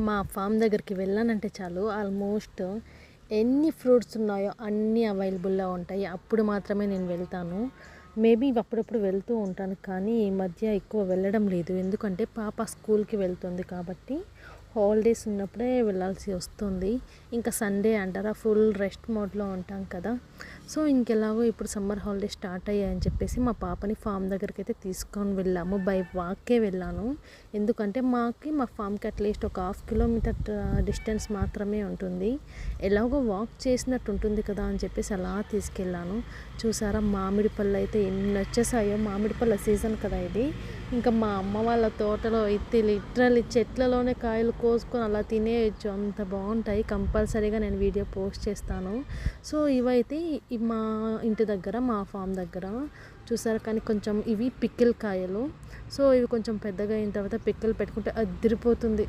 మా ఫామ్ దగ్గరికి వెళ్ళానంటే చాలు ఆల్మోస్ట్ ఎన్ని ఫ్రూట్స్ ఉన్నాయో అన్నీ అవైలబుల్గా ఉంటాయి. అప్పుడు మాత్రమే నేను వెళ్తాను. మేబీ అప్పుడప్పుడు వెళ్తూ ఉంటాను, కానీ ఈ మధ్య ఎక్కువ వెళ్ళడం లేదు. ఎందుకంటే పాప స్కూల్కి వెళ్తుంది కాబట్టి హాలిడేస్ ఉన్నప్పుడే వెళ్ళాల్సి వస్తుంది. ఇంకా సండే అంటారా, ఫుల్ రెస్ట్ మోడ్లో ఉంటాం కదా. సో ఇంకెలాగో ఇప్పుడు సమ్మర్ హాలిడేస్ స్టార్ట్ అయ్యాయని చెప్పేసి మా పాపని ఫామ్ దగ్గరికి అయితే తీసుకొని వెళ్ళాము. బై వాకే వెళ్ళాను. ఎందుకంటే మా ఫామ్కి అట్లీస్ట్ ఒక 1/2 కిలోమీటర్ డిస్టెన్స్ మాత్రమే ఉంటుంది. ఎలాగో వాక్ చేసినట్టు ఉంటుంది కదా అని చెప్పేసి అలా తీసుకెళ్ళాను. చూసారా మామిడి పళ్ళు అయితే ఎన్ని వచ్చేసాయో. మామిడి పళ్ళ సీజన్ కదా ఇది. ఇంకా మా అమ్మ వాళ్ళ తోటలో అయితే లిటరల్లీ చెట్లలోనే కాయలు కోసుకొని అలా తినేయచ్చు, అంత బాగుంటాయి. కంపల్సరీగా నేను వీడియో పోస్ట్ చేస్తాను. సో ఇవైతే మా ఇంటి దగ్గర, మా ఫామ్ దగ్గర చూసారు. కానీ కొంచెం ఇవి పికిల్ కాయలు. సో ఇవి కొంచెం పెద్దగా అయిన తర్వాత పికిల్ పెట్టుకుంటే అదిరిపోతుంది.